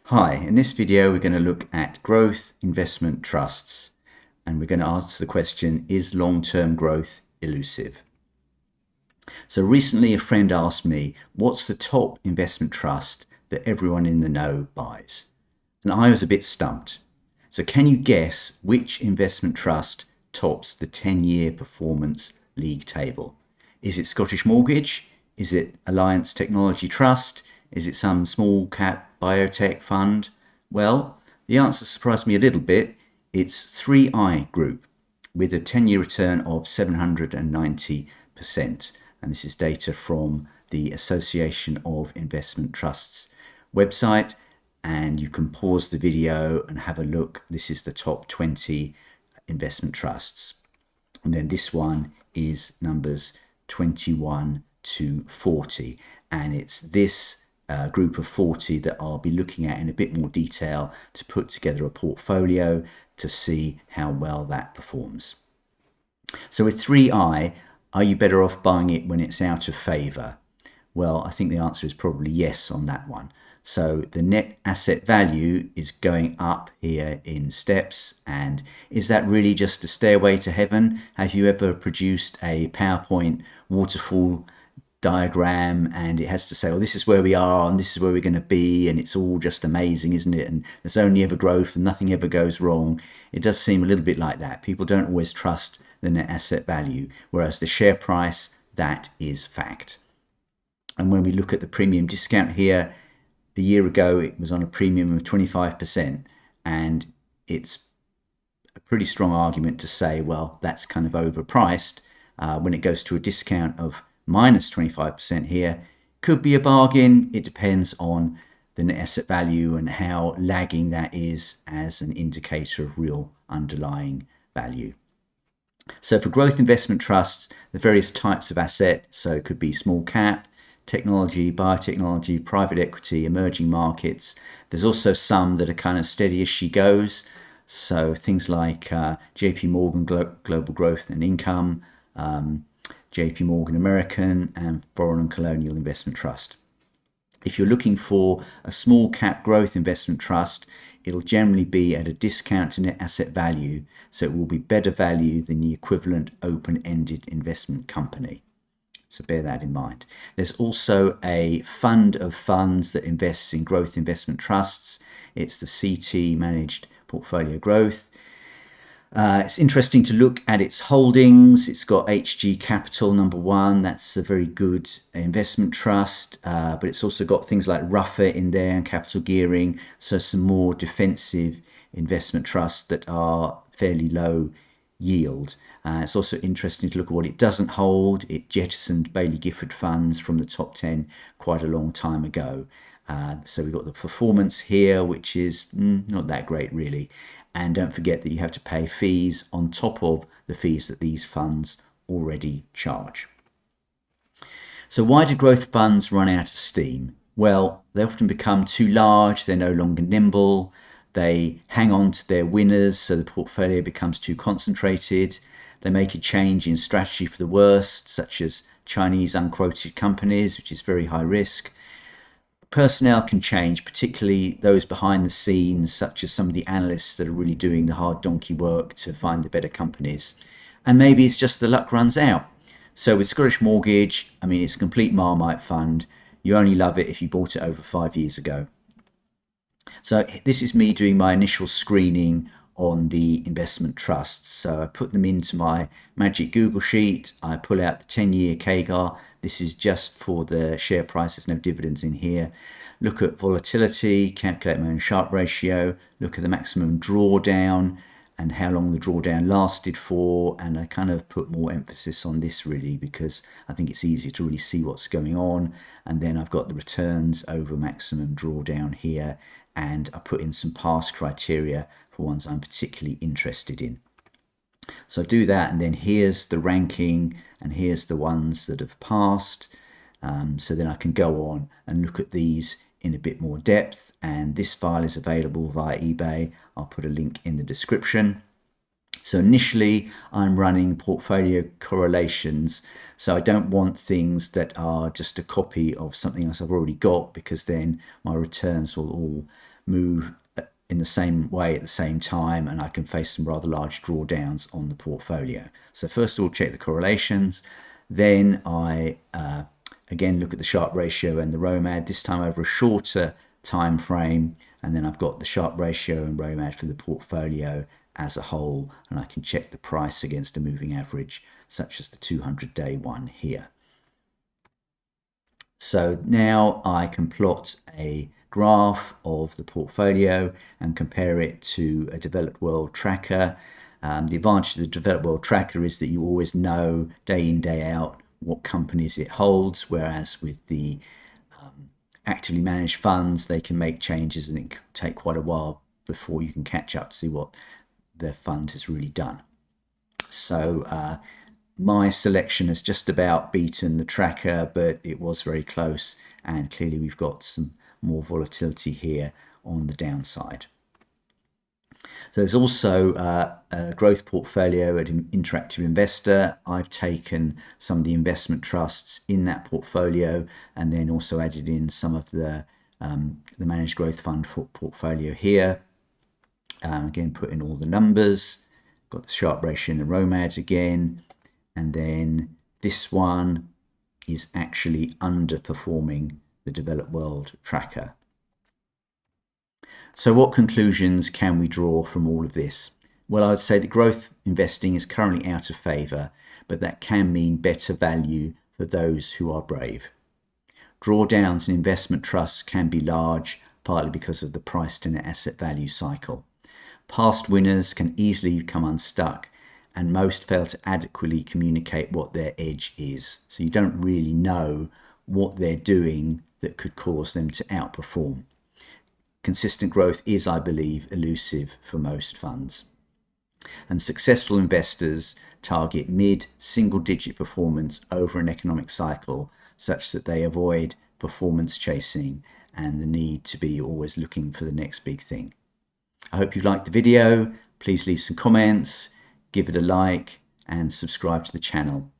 Hi, in this video we're going to look at growth investment trusts, and we're going to answer the question, is long-term growth elusive? So recently a friend asked me, what's the top investment trust that everyone in the know buys? And I was a bit stumped. So can you guess which investment trust tops the 10-year performance league table? Is it Scottish Mortgage? Is it Alliance Technology Trust? Is it some small cap biotech fund? Well, the answer surprised me a little bit. It's 3i Group with a 10-year return of 790%. And this is data from the Association of Investment Trusts website. And you can pause the video and have a look. This is the top 20 investment trusts. And then this one is numbers 21 to 40. And it's this group of 40 that I'll be looking at in a bit more detail to put together a portfolio to see how well that performs. So with 3i, are you better off buying it when it's out of favour? Well, I think the answer is probably yes on that one. So the net asset value is going up here in steps. And is that really just a stairway to heaven? Have you ever produced a PowerPoint waterfall diagram and it has to say, well, this is where we are and this is where we're going to be, and it's all just amazing, isn't it? And there's only ever growth and nothing ever goes wrong. It does seem a little bit like that. People don't always trust the net asset value, whereas the share price, that is fact. And when we look at the premium discount here, a year ago it was on a premium of 25%, and it's a pretty strong argument to say, well, that's kind of overpriced. When it goes to a discount of minus 25% here, could be a bargain. It depends on the net asset value and how lagging that is as an indicator of real underlying value. So for growth investment trusts, the various types of asset, so it could be small cap, technology, biotechnology, private equity, emerging markets. There's also some that are kind of steady as she goes. So things like JP Morgan Global Growth and Income, JP Morgan American, and Foreign and Colonial Investment Trust. If you're looking for a small cap growth investment trust, it'll generally be at a discount to net asset value, so it will be better value than the equivalent open-ended investment company. So bear that in mind. There's also a fund of funds that invests in growth investment trusts. It's the CT Managed Portfolio Growth. It's interesting to look at its holdings. It's got HG Capital number 1. That's a very good investment trust, but it's also got things like Ruffer in there and capital gearing. So some more defensive investment trusts that are fairly low yield. It's also interesting to look at what it doesn't hold. It jettisoned Baillie Gifford funds from the top 10 quite a long time ago. So we've got the performance here, which is not that great really. And don't forget that you have to pay fees on top of the fees that these funds already charge. So why do growth funds run out of steam? Well, they often become too large, they're no longer nimble, they hang on to their winners, so the portfolio becomes too concentrated. They make a change in strategy for the worst, such as Chinese unquoted companies, which is very high risk. Personnel can change, particularly those behind the scenes, such as some of the analysts that are really doing the hard donkey work to find the better companies. And maybe it's just the luck runs out. So with Scottish Mortgage, I mean, it's a complete Marmite fund. You only love it if you bought it over 5 years ago. So this is me doing my initial screening on the investment trusts. So I put them into my magic Google sheet. I pull out the 10-year CAGR. This is just for the share price. There's no dividends in here. Look at volatility, calculate my own Sharpe ratio, look at the maximum drawdown and how long the drawdown lasted for. And I kind of put more emphasis on this really because I think it's easier to really see what's going on. And then I've got the returns over maximum drawdown here. And I put in some past criteria for ones I'm particularly interested in. So do that, and then here's the ranking, and here's the ones that have passed. So then I can go on and look at these in a bit more depth, and this file is available via eBay. I'll put a link in the description. So initially I'm running portfolio correlations, so I don't want things that are just a copy of something else I've already got, because then my returns will all move in the same way at the same time, and I can face some rather large drawdowns on the portfolio. So first of all, check the correlations. Then I again look at the Sharpe ratio and the ROMAD, this time over a shorter time frame, and then I've got the Sharpe ratio and ROMAD for the portfolio as a whole, and I can check the price against a moving average such as the 200-day one here. So now I can plot a graph of the portfolio and compare it to a developed world tracker. The advantage of the developed world tracker is that you always know day in, day out what companies it holds, whereas with the actively managed funds, they can make changes and it can take quite a while before you can catch up to see what the fund has really done. So my selection has just about beaten the tracker, but it was very close, and clearly we've got some more volatility here on the downside. So there's also a growth portfolio at Interactive Investor. I've taken some of the investment trusts in that portfolio and then also added in some of the managed growth fund portfolio here. Again, put in all the numbers, got the Sharpe ratio and the ROMAD again, and then this one is actually underperforming the developed world tracker. So what conclusions can we draw from all of this? Well, I would say that growth investing is currently out of favour, but that can mean better value for those who are brave. Drawdowns in investment trusts can be large, partly because of the price to net asset value cycle. Past winners can easily become unstuck, and most fail to adequately communicate what their edge is. So you don't really know what they're doing that could cause them to outperform. Consistent growth is, I believe, elusive for most funds. And successful investors target mid-single-digit performance over an economic cycle such that they avoid performance chasing and the need to be always looking for the next big thing. I hope you liked the video. Please leave some comments, give it a like, and subscribe to the channel.